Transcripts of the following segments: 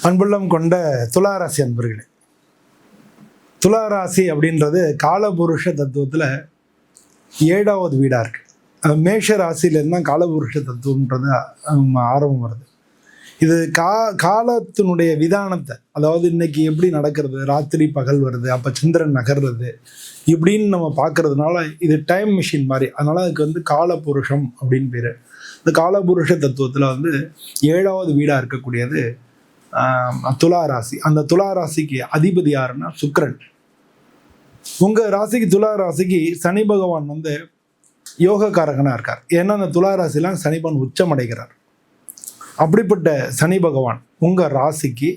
அன்புள்ளம் கொண்ட துளாராசி அன்பர்களே, துளாராசி அப்படின்றது காலபுருஷ தத்துவத்தில் 7வது வீடாக இருக்குது. மேஷ ராசியிலேருந்து தான் காலபுருஷ தத்துவம்ன்றது ஆரம்பம் வருது. இது காலத்தினுடைய விதானத்தை, அதாவது இன்னைக்கு எப்படி நடக்கிறது, ராத்திரி பகல் வருது, அப்போ சந்திரன் நகர்றது, இப்படின்னு நம்ம பார்க்கறதுனால இது டைம் மிஷின் மாதிரி. அதனால் அதுக்கு வந்து காலபுருஷம் அப்படின்னு பேர். இந்த காலபுருஷ தத்துவத்தில் வந்து 7வது வீடாக இருக்கக்கூடியது துளாராசி. அந்த துளாராசிக்கு அதிபதி யாருன்னா சுக்கிரன். உங்கள் ராசிக்கு துளாராசிக்கு சனி பகவான் வந்து யோகக்காரகனாக இருக்கார். ஏன்னா அந்த துளாராசிலாம் சனிபகவான் உச்சம் அடைகிறார். அப்படிப்பட்ட சனி பகவான் உங்கள் ராசிக்கு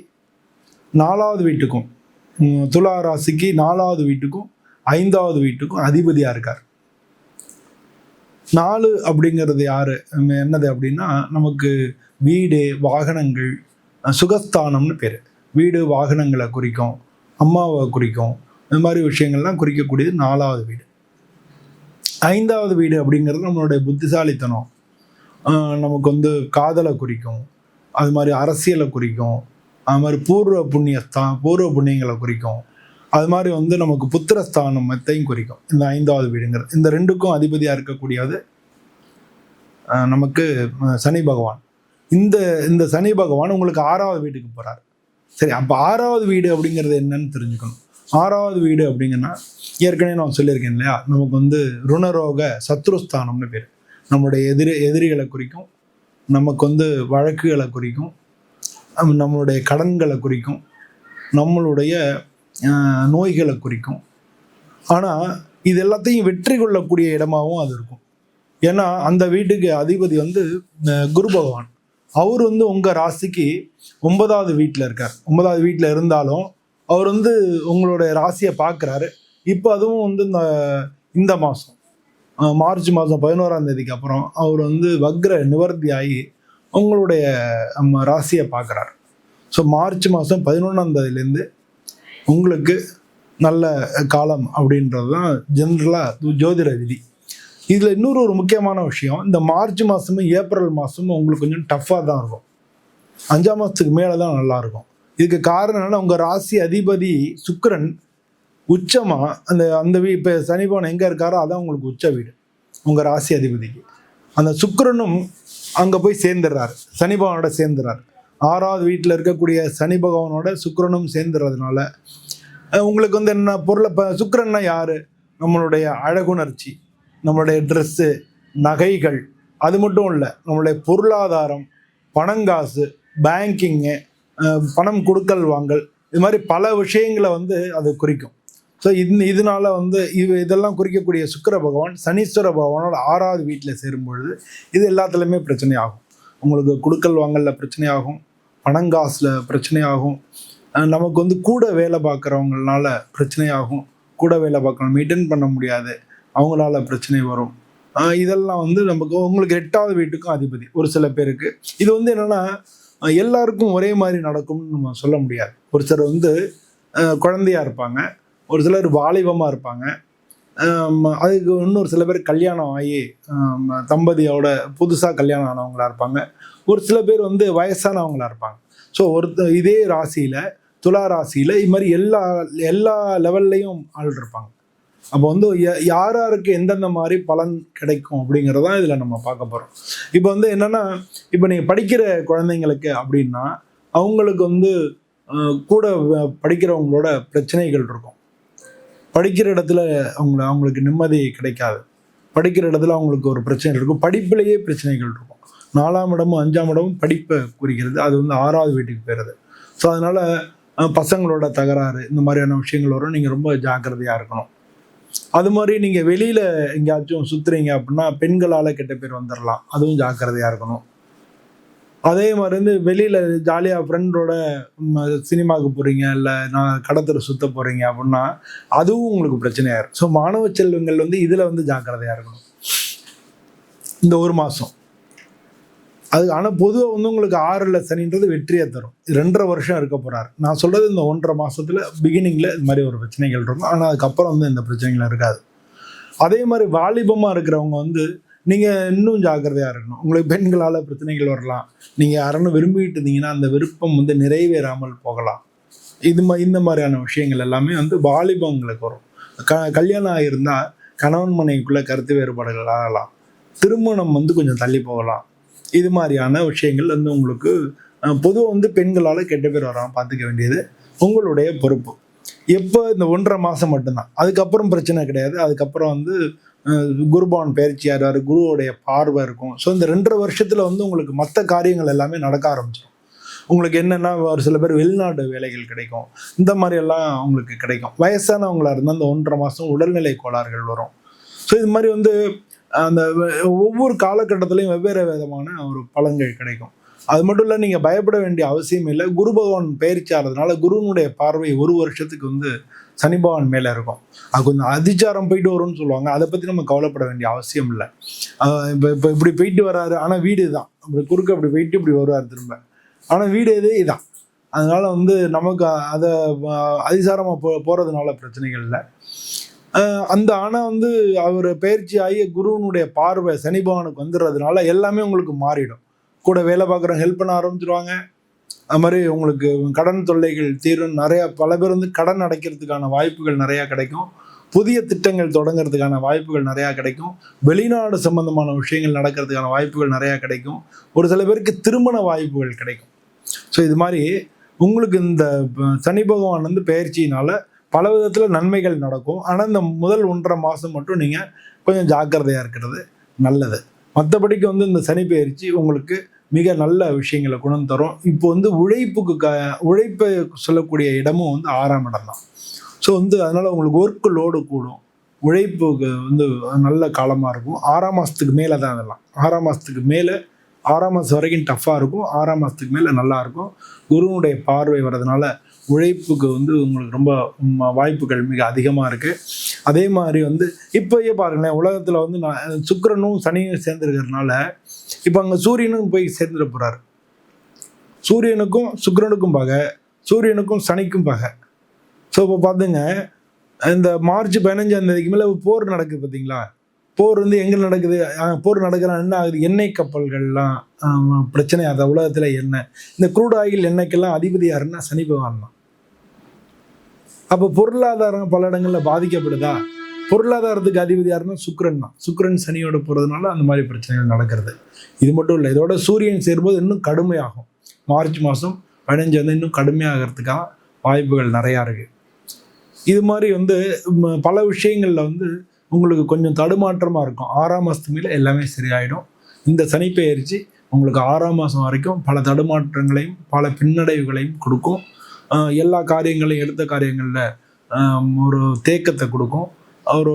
4வது வீட்டுக்கும், துளாராசிக்கு 4வது வீட்டுக்கும் 5வது வீட்டுக்கும் அதிபதியாக இருக்கார். 4 அப்படிங்கிறது யாரு, என்னது அப்படின்னா நமக்கு வீடு வாகனங்கள் சுகஸ்தானம்னு பேர். வீடு வாகனங்களை குறிக்கும், அம்மாவை குறிக்கும், இந்த மாதிரி விஷயங்கள்லாம் குறிக்கக்கூடியது 4வது வீடு. 5வது வீடு அப்படிங்கிறது நம்மளுடைய புத்திசாலித்தனம், நமக்கு வந்து காதலை குறிக்கும், அது மாதிரி அரசியலை குறிக்கும், அது மாதிரி பூர்வ புண்ணியங்களை குறிக்கும், அது மாதிரி வந்து நமக்கு புத்திரஸ்தானம் மத்தையும் குறிக்கும் இந்த 5வது வீடுங்கிறது. இந்த 2க்கும் அதிபதியாக இருக்கக்கூடியது நமக்கு சனி பகவான். இந்த சனி பகவான் உங்களுக்கு 6வது வீட்டுக்கு போகிறார். சரி, அப்போ 6வது வீடு அப்படிங்கிறது என்னன்னு தெரிஞ்சுக்கணும். 6வது வீடு அப்படிங்கன்னா ஏற்கனவே நான் சொல்லியிருக்கேன் இல்லையா, நமக்கு வந்து ருணரோக சத்ருஸ்தானம்னு பேர். நம்மளுடைய எதிரிகளை குறிக்கும், நமக்கு வந்து வழக்குகளை குறிக்கும், நம்மளுடைய கடன்களை குறிக்கும், நம்மளுடைய நோய்களை குறிக்கும். ஆனால் இது எல்லாத்தையும் வெற்றி கொள்ளக்கூடிய இடமாகவும் அது இருக்கும். ஏன்னா அந்த வீட்டுக்கு அதிபதி வந்து குரு பகவான். அவர் வந்து உங்கள் ராசிக்கு 9வது வீட்டில் இருக்கார். 9வது வீட்டில் இருந்தாலும் அவர் வந்து உங்களுடைய ராசியை பார்க்குறாரு. இப்போ அதுவும் வந்து இந்த மாதம் மார்ச் மாதம் 11ஆம் தேதிக்கு அப்புறம் அவர் வந்து வக்ர நிவர்த்தி ஆகி உங்களுடைய ராசியை பார்க்குறாரு. ஸோ மார்ச் மாதம் 11ஆம் தேதியிலேருந்து உங்களுக்கு நல்ல காலம் அப்படின்றது தான் ஜென்ரலாக ஜோதிட விதி. இதில் இன்னொரு ஒரு முக்கியமான விஷயம், இந்த மார்ச் மாதமும் ஏப்ரல் மாதமும் உங்களுக்கு கொஞ்சம் டஃப்பாக தான் இருக்கும். 5ஆம் மாதத்துக்கு மேலே தான் நல்லாயிருக்கும். இதுக்கு காரணம் என்னன்னா, உங்கள் ராசி அதிபதி சுக்கிரன் உச்சமாக அந்த இப்போ சனி பகவான் எங்கே இருக்காரோ அதான் உங்களுக்கு உச்ச வீடு. உங்கள் ராசி அதிபதிக்கு அந்த சுக்கிரனும் அங்கே போய் சேர்ந்துடுறாரு, சனி பகவானோட சேர்ந்துடுறாரு. 6வது வீட்டில் இருக்கக்கூடிய சனி பகவானோட சுக்கிரனும் சேர்ந்துடுறதுனால உங்களுக்கு வந்து என்ன பொருளை, இப்போ சுக்கிரன்னா யார், நம்மளுடைய அழகுணர்ச்சி, நம்மளுடைய ட்ரெஸ்ஸு, நகைகள், அது மட்டும் இல்லை நம்மளுடைய பொருளாதாரம், பணங்காசு, பேங்கிங்கு, பணம் கொடுக்கல் வாங்கல், இது மாதிரி பல விஷயங்களை வந்து அது குறிக்கும். ஸோ இதனால வந்து இதெல்லாம் குறிக்கக்கூடிய சுக்கிர பகவான் சனீஸ்வர பகவானோட 6வது வீட்டில் சேரும்பொழுது இது எல்லாத்துலேயுமே பிரச்சனை ஆகும். உங்களுக்கு கொடுக்கல் வாங்கலில் பிரச்சனை ஆகும், பணங்காசில் பிரச்சனை ஆகும், நமக்கு வந்து கூட வேலை பார்க்குறவங்களால பிரச்சனை ஆகும், கூட வேலை பார்க்கணும், மெயின்டைன் பண்ண முடியாது, அவங்களால பிரச்சனை வரும். இதெல்லாம் வந்து நமக்கு உங்களுக்கு 8வது வீட்டுக்கும் அதிபதி ஒரு சில பேருக்கு. இது வந்து என்னென்னா எல்லாருக்கும் ஒரே மாதிரி நடக்கும்னு நம்ம சொல்ல முடியாது. ஒரு சிலர் வந்து குழந்தையாக இருப்பாங்க, ஒரு சிலர் வாலிபமாக இருப்பாங்க, அதுக்கு இன்னொரு சில பேர் கல்யாணம் ஆகி தம்பதியோட புதுசாக கல்யாணம் ஆனவங்களாக இருப்பாங்க, ஒரு சில பேர் வந்து வயசானவங்களாக இருப்பாங்க. ஸோ இதே ராசியில் துலா ராசியில் இது மாதிரி எல்லா லெவல்லையும் ஆள் இருப்பாங்க. அப்போ வந்து யாருக்கு எந்தெந்த மாதிரி பலன் கிடைக்கும் அப்படிங்கிறதான் இதில் நம்ம பார்க்க போகிறோம். இப்போ வந்து என்னென்னா, இப்போ நீங்கள் படிக்கிற குழந்தைங்களுக்கு அப்படின்னா அவங்களுக்கு வந்து கூட படிக்கிறவங்களோட பிரச்சனைகள் இருக்கும். படிக்கிற இடத்துல அவங்களுக்கு நிம்மதி கிடைக்காது, படிக்கிற இடத்துல அவங்களுக்கு ஒரு பிரச்சனை இருக்கும், படிப்பிலேயே பிரச்சனைகள் இருக்கும். 4ஆம் இடமும் 5ஆம் இடமும் படிப்பை குறிக்கிறது, அது வந்து 6வது வீட்டுக்கு போயிடுது. ஸோ அதனால் பசங்களோட தகராறு, இந்த மாதிரியான விஷயங்கள் வரும். நீங்கள் ரொம்ப ஜாக்கிரதையாக இருக்கணும். அது மாதிரி நீங்கள் வெளியில் எங்கேயாச்சும் சுற்றுறீங்க அப்படின்னா பெண்களால் கெட்ட பேர் வந்துடலாம், அதுவும் ஜாக்கிரதையாக இருக்கணும். அதே மாதிரி வந்து வெளியில் ஜாலியாக ஃப்ரெண்டோட சினிமாவுக்கு போகிறீங்க, இல்லை நான் கடத்தரை சுற்ற போகிறீங்க அப்படின்னா அதுவும் உங்களுக்கு பிரச்சனையாயிரும். ஸோ மாணவ செல்வங்கள் வந்து இதில் வந்து ஜாக்கிரதையாக இருக்கணும் இந்த ஒரு மாதம். அது ஆனால் பொதுவாக வந்து உங்களுக்கு 6ல் சனின்றது வெற்றியை தரும். 2.5 வருஷம் இருக்க போகிறாரு. நான் சொல்கிறது இந்த 1.5 மாதத்தில் பிகினிங்கில் இது மாதிரி ஒரு பிரச்சனைகள் இருக்கும், ஆனால் அதுக்கப்புறம் வந்து இந்த பிரச்சனைகள் இருக்காது. அதே மாதிரி வாலிபமாக இருக்கிறவங்க வந்து நீங்கள் இன்னும் ஜாக்கிரதையாக இருக்கணும். உங்களுக்கு பெண்களால் பிரச்சனைகள் வரலாம். நீங்கள் யாருன்னு விரும்பிட்டு இருந்தீங்கன்னா அந்த விருப்பம் வந்து நிறைவேறாமல் போகலாம். இந்த மாதிரியான விஷயங்கள் எல்லாமே வந்து வாலிபங்களுக்கு வரும். கல்யாணம் ஆகியிருந்தால் கணவன் மனைவிக்குள்ளே கருத்து வேறுபாடுகள் ஆகலாம். திருமணம் வந்து கொஞ்சம் தள்ளி போகலாம். இது மாதிரியான விஷயங்கள் வந்து உங்களுக்கு பொதுவாக வந்து பெண்களால் கெட்ட பேர் வராமல் பார்த்துக்க வேண்டியது உங்களுடைய பொறுப்பு. எப்போ இந்த 1.5 மாதம் மட்டும்தான், அதுக்கப்புறம் பிரச்சனை கிடையாது. அதுக்கப்புறம் வந்து குருபவன் பயிற்சி ஆகிறாரு, குருவோடைய பார்வை இருக்கும். ஸோ இந்த 2.5 வருஷத்தில் வந்து உங்களுக்கு மற்ற காரியங்கள் எல்லாமே நடக்க ஆரம்பிச்சிடும். உங்களுக்கு என்னென்னா ஒரு சில பேர் வெளிநாடு வேலைகள் கிடைக்கும், இந்த மாதிரியெல்லாம் உங்களுக்கு கிடைக்கும். வயசானவங்களாக இருந்தால் அந்த 1.5 மாதம் உடல்நிலை கோளாறுகள் வரும். ஸோ இது மாதிரி வந்து அந்த ஒவ்வொரு காலகட்டத்திலையும் வெவ்வேறு விதமான ஒரு பலன்கள் கிடைக்கும். அது மட்டும் இல்லை, நீங்கள் பயப்பட வேண்டிய அவசியம் இல்லை. குரு பகவான் பயிற்சி ஆகிறதுனால குருனுடைய பார்வை 1 வருஷத்துக்கு வந்து சனி பகவான் மேலே இருக்கும். அது கொஞ்சம் அதிச்சாரம் போயிட்டு வரும்னு சொல்லுவாங்க. அதை பற்றி நம்ம கவலைப்பட வேண்டிய அவசியம் இல்லை. இப்போ இப்படி போயிட்டு வர்றாரு, ஆனால் வீடு தான் இப்படி குறுக்க அப்படி போயிட்டு இப்படி வருவார் திரும்ப, ஆனால் வீடு இதே இதான். அதனால வந்து நமக்கு அதை அதிசாரமாக போகிறதுனால பிரச்சனைகள் இல்லை. ஆனால் வந்து அவர் பயிற்சி ஆகி குருவனுடைய பார்வை சனி பகவானுக்கு வந்துடுறதுனால எல்லாமே உங்களுக்கு மாறிடும். கூட வேலை பார்க்குறவங்க ஹெல்ப் பண்ண ஆரம்பிச்சிருவாங்க. அது மாதிரி உங்களுக்கு கடன் தொல்லைகள் தீரும். பல பேர் வந்து கடன் அடைக்கிறதுக்கான வாய்ப்புகள் நிறையா கிடைக்கும். புதிய திட்டங்கள் தொடங்கிறதுக்கான வாய்ப்புகள் நிறையா கிடைக்கும். வெளிநாடு சம்பந்தமான விஷயங்கள் நடக்கிறதுக்கான வாய்ப்புகள் நிறையா கிடைக்கும். ஒரு சில பேருக்கு திருமண வாய்ப்புகள் கிடைக்கும். ஸோ இது மாதிரி உங்களுக்கு இந்த சனி பகவான் வந்து பயிற்சியினால் பல விதத்தில் நன்மைகள் நடக்கும். ஆனால் இந்த முதல் 1.5 மாதம் மட்டும் நீங்கள் கொஞ்சம் ஜாக்கிரதையாக இருக்கிறது நல்லது. மற்றபடிக்கு வந்து இந்த சனி பயிற்சி உங்களுக்கு மிக நல்ல விஷயங்களை குணம் தரும். இப்போ வந்து உழைப்பை சொல்லக்கூடிய இடமும் வந்து 6ஆம் இடம் தான். ஸோ வந்து அதனால் உங்களுக்கு ஒர்க்கு லோடு கூடும். உழைப்புக்கு வந்து நல்ல காலமாக இருக்கும். 6ஆம் மாதத்துக்கு மேலே தான் அதெல்லாம். 6ஆம் மாதத்துக்கு மேலே 6ஆம் மாதம் வரைக்கும் டஃப்பாக இருக்கும். 6ஆம் மாதத்துக்கு மேலே நல்லாயிருக்கும். குருனுடைய பார்வை வர்றதுனால உழைப்புக்கு வந்து உங்களுக்கு ரொம்ப வாய்ப்புகள் மிக அதிகமாக இருக்குது. அதே மாதிரி வந்து இப்போயே பாருங்களேன், உலகத்தில் வந்து சுக்கிரனும் சனியும் சேர்ந்துருக்கிறதுனால இப்போ அங்கே சூரியனும் போய் சேர்ந்துட போகிறாரு. சூரியனுக்கும் சுக்கிரனுக்கும் பகை, சூரியனுக்கும் சனிக்கும் பகை. ஸோ இப்போ பார்த்துங்க, இந்த மார்ச் 15ஆம் தேதிக்கு மேலே போர் நடக்குது பார்த்தீங்களா? போர் வந்து எங்கே நடக்குது? போர் நடக்கிறான் என்ன ஆகுது? எண்ணெய் கப்பல்கள்லாம் பிரச்சனை ஆகுது உலகத்தில். எண்ணெய், இந்த க்ரூட் ஆயில் எண்ணெய்க்கெல்லாம் அதிபதி யாருன்னா சனி பகவான் தான். அப்போ பொருளாதாரம் பல இடங்களில் பாதிக்கப்படுதா? பொருளாதாரத்துக்கு அதிபதி யாருன்னா சுக்கிரன் தான். சுக்கிரன் சனியோட போகிறதுனால அந்த மாதிரி பிரச்சனைகள் நடக்கிறது. இது மட்டும் இல்லை, இதோட சூரியன் சேரும்போது இன்னும் கடுமையாகும். மார்ச் மாதம் 15 வந்து இன்னும் கடுமையாகிறதுக்காக வாய்ப்புகள் நிறையா இருக்குது. இது மாதிரி வந்து பல விஷயங்களில் வந்து உங்களுக்கு கொஞ்சம் தடுமாற்றமாக இருக்கும். 6ஆம் மாதத்து மேலே எல்லாமே சரியாயிடும். இந்த சனி பெயர்ச்சி உங்களுக்கு 6ஆம் மாதம் வரைக்கும் பல தடுமாற்றங்களையும் பல பின்னடைவுகளையும் கொடுக்கும். எல்லா காரியங்களையும் எடுத்த காரியங்களில் ஒரு தேக்கத்தை கொடுக்கும். ஒரு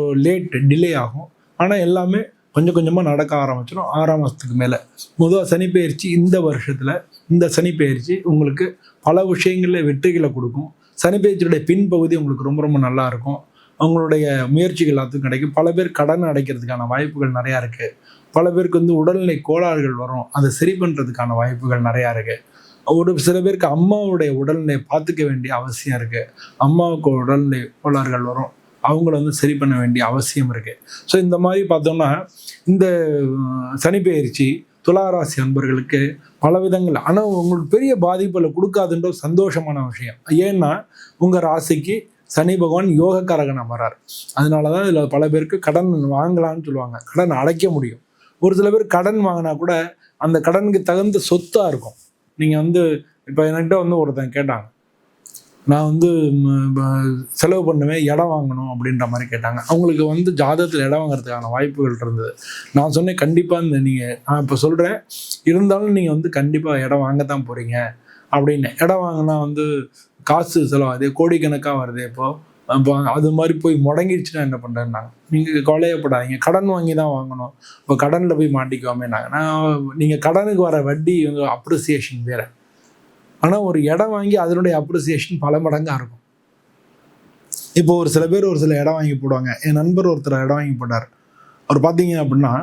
டிலே ஆகும். ஆனால் எல்லாமே கொஞ்சம் கொஞ்சமாக நடக்க ஆரம்பிச்சிடும் 6ஆம் மாதத்துக்கு மேலே. பொதுவாக சனி பெயர்ச்சி இந்த வருஷத்தில் இந்த சனி பெயர்ச்சி உங்களுக்கு பல விஷயங்களில் வெற்றிகளை கொடுக்கும். சனி பெயர்ச்சியுடைய பின்பகுதி உங்களுக்கு ரொம்ப ரொம்ப நல்லா இருக்கும். அவங்களுடைய முயற்சிகள் எல்லாத்துக்கும் கிடைக்கும். பல பேர் கடன் அடைக்கிறதுக்கான வாய்ப்புகள் நிறையா இருக்குது. பல பேருக்கு வந்து உடல்நிலை கோளாறுகள் வரும், அதை சரி பண்ணுறதுக்கான வாய்ப்புகள் நிறையா இருக்குது. ஒரு சில பேருக்கு அம்மாவுடைய உடல்நிலை பார்த்துக்க வேண்டிய அவசியம் இருக்குது. அம்மாவுக்கு உடல்நிலை கோளாறுகள் வரும், அவங்கள வந்து சரி பண்ண வேண்டிய அவசியம் இருக்குது. ஸோ இந்த மாதிரி பார்த்தோம்னா இந்த சனி பெயர்ச்சி துளாராசி அன்பர்களுக்கு பல விதங்கள், ஆனால் உங்களுக்கு பெரிய பாதிப்புகளை கொடுக்காதுன்ற சந்தோஷமான விஷயம். ஏன்னா உங்கள் ராசிக்கு சனி பகவான் யோகக்காரகனாக வர்றார். அதனால தான் இதில் பல பேருக்கு கடன் வாங்கலான்னு சொல்லுவாங்க, கடன் அடைக்க முடியும். ஒரு சில பேர் கடன் வாங்கினா கூட அந்த கடனுக்கு தகுந்த சொத்தாக இருக்கும். நீங்கள் வந்து இப்போ என்கிட்ட வந்து ஒருத்தன் கேட்டாங்க, நான் வந்து செலவு பண்ணுவேன், இடம் வாங்கணும் அப்படின்ற மாதிரி கேட்டாங்க. அவங்களுக்கு வந்து ஜாதகத்தில் இடம் வாங்குறதுக்கான வாய்ப்புகள் இருந்தது. நான் சொன்னேன், கண்டிப்பாக நான் இப்போ சொல்கிறேன், இருந்தாலும் நீங்கள் வந்து கண்டிப்பாக இடம் வாங்கத்தான் போகிறீங்க அப்படின்னு. இடம் வாங்கினா வந்து காசு செலவாகுது, கோடிக்கணக்காக வருது. இப்போ அது மாதிரி போய் முடங்கிடுச்சுன்னா என்ன பண்ணுறேன்னாங்க. நீங்கள் கவலையப்படாதீங்க, கடன் வாங்கி தான் வாங்கணும், இப்போ கடனில் போய் மாட்டிக்குவோமேனாங்க. நீங்கள் கடனுக்கு வர வட்டி வந்து அப்ரிசியேஷன் வேறு, ஆனால் ஒரு இடம் வாங்கி அதனுடைய அப்ரிசியேஷன் பல மடங்காக இருக்கும். இப்போ ஒரு சில பேர் ஒரு சில இடம் வாங்கி போடுவாங்க. என் நண்பர் ஒருத்தர் இடம் வாங்கி போட்டார். அவர் பார்த்தீங்க அப்படின்னா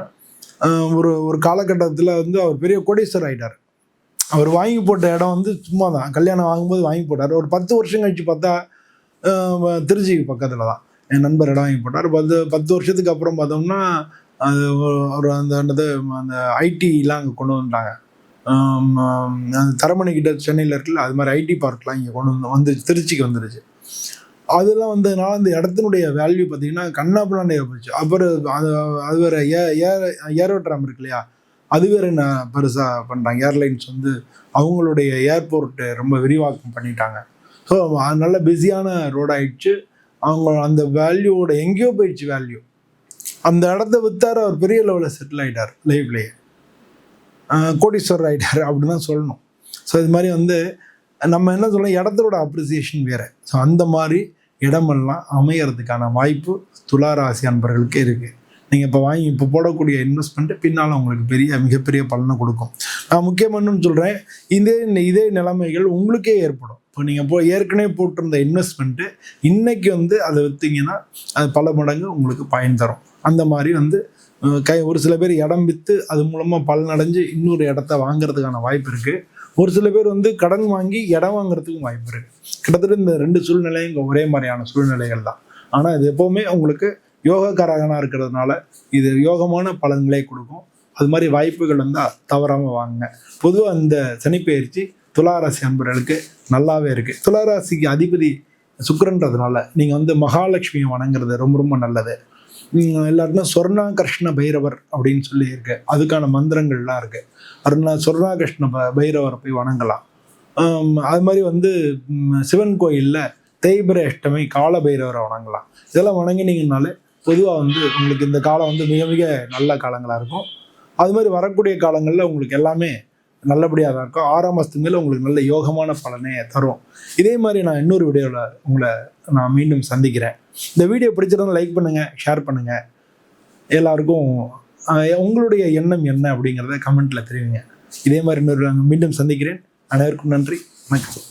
ஒரு காலகட்டத்தில் வந்து அவர் பெரிய கோடீஸ்வரர் ஆகிட்டார். அவர் வாங்கி போட்ட இடம் வந்து சும்மா தான், கல்யாணம் வாங்கும்போது வாங்கி போட்டார். ஒரு 10 வருஷம் கழிச்சு பார்த்தா திருச்சி பக்கத்தில் தான் என் நண்பர் இடம் வாங்கி போட்டார். 10 வருஷத்துக்கு அப்புறம் பார்த்தோம்னா அது ஒரு அந்த ஐடிலாம் அங்கே கொண்டு வந்துட்டாங்க. அந்த தரமணி கிட்ட சென்னையில் இருக்குல்ல, அது மாதிரி ஐடி பார்க்லாம் இங்கே கொண்டு வந்துருச்சு, திருச்சிக்கு வந்துருச்சு. அதெல்லாம் வந்ததுனால அந்த இடத்தினுடைய வேல்யூ பார்த்தீங்கன்னா கண்ணாப்பிலாண்டே போச்சு. அப்புறம் அது வேற ஏரோட்ராம் இருக்கு இல்லையா, அது வேற நான் பெருசாக பண்ணுறாங்க. ஏர்லைன்ஸ் வந்து அவங்களுடைய ஏர்போர்ட்டு ரொம்ப விரிவாக்கம் பண்ணிட்டாங்க. ஸோ நல்ல பிஸியான ரோடு ஆயிடுச்சு. அவங்க அந்த வேல்யூவோட எங்கேயோ போயிடுச்சு வேல்யூ. அந்த இடத்த வித்தார், அவர் பெரிய லெவலில் செட்டில் ஆகிட்டார், லைஃப்லேயே கோடீஸ்வரர் ஆகிட்டார் அப்படின்னு தான் சொல்லணும். ஸோ இது மாதிரி வந்து நம்ம என்ன சொல்லலாம், இடத்தோட அப்ரிசியேஷன் வேறு. ஸோ அந்த மாதிரி இடமெல்லாம் அமையறதுக்கான வாய்ப்பு துளாராசி அன்பர்களுக்கு இருக்குது. நீங்கள் இப்போ போடக்கூடிய இன்வெஸ்ட்மெண்ட்டு பின்னால் உங்களுக்கு மிகப்பெரிய பலனை கொடுக்கும். நான் முக்கியமானு சொல்கிறேன், இதே நிலைமைகள் உங்களுக்கே ஏற்படும். இப்போ நீங்கள் ஏற்கனவே போட்டிருந்த இன்வெஸ்ட்மெண்ட்டு இன்னைக்கு வந்து அதை விற்றீங்கன்னா அது பல மடங்கு உங்களுக்கு பயன் தரும். அந்த மாதிரி வந்து ஒரு சில பேர் இடம் விற்று அது மூலமாக பலனடைஞ்சு இன்னொரு இடத்த வாங்குறதுக்கான வாய்ப்பு இருக்குது. ஒரு சில பேர் வந்து கடன் வாங்கி இடம் வாங்குறதுக்கும் வாய்ப்பு இருக்குது. கிட்டத்தட்ட இந்த 2 சூழ்நிலையும் இங்கே ஒரே மாதிரியான சூழ்நிலைகள் தான். ஆனால் இது எப்போவுமே உங்களுக்கு யோகக்காரகனாக இருக்கிறதுனால இது யோகமான பலன்களே கொடுக்கும். அது மாதிரி வாய்ப்புகள் வந்தால் தவறாமல் வாங்குங்க. பொதுவாக இந்த சனிப்பெயர்ச்சி துளாராசி அன்பர்களுக்கு நல்லாவே இருக்குது. துளாராசிக்கு அதிபதி சுக்கிரன்றதுனால நீங்கள் வந்து மகாலட்சுமியை வணங்குறது ரொம்ப ரொம்ப நல்லது. எல்லாருக்கும் சொர்ணாகிருஷ்ண பைரவர் அப்படின்னு சொல்லி இருக்கு, அதுக்கான மந்திரங்கள்லாம் இருக்கு. சொர்ணாகிருஷ்ண பைரவரை போய் வணங்கலாம். அது மாதிரி வந்து சிவன் கோயிலில் தேய்பிரை அஷ்டமி கால பைரவரை வணங்கலாம். இதெல்லாம் வணங்கினீங்கனாலே பொதுவாக வந்து உங்களுக்கு இந்த காலம் வந்து மிக மிக நல்ல காலங்களாக இருக்கும். அது மாதிரி வரக்கூடிய காலங்களில் உங்களுக்கு எல்லாமே நல்லபடியாக தான் இருக்கும். 6ஆம் மாதத்துக்கு மேலே உங்களுக்கு நல்ல யோகமான பலனே தரும். இதே மாதிரி நான் இன்னொரு வீடியோவில் உங்களை நான் மீண்டும் சந்திக்கிறேன். இந்த வீடியோ பிடிச்சிருந்தா லைக் பண்ணுங்கள், ஷேர் பண்ணுங்கள். எல்லாருக்கும் உங்களுடைய எண்ணம் என்ன அப்படிங்கிறத கமெண்ட்டில் தெரிவிங்க. இதே மாதிரி இன்னொரு மீண்டும் சந்திக்கிறேன். அனைவருக்கும் நன்றி, வணக்கம்.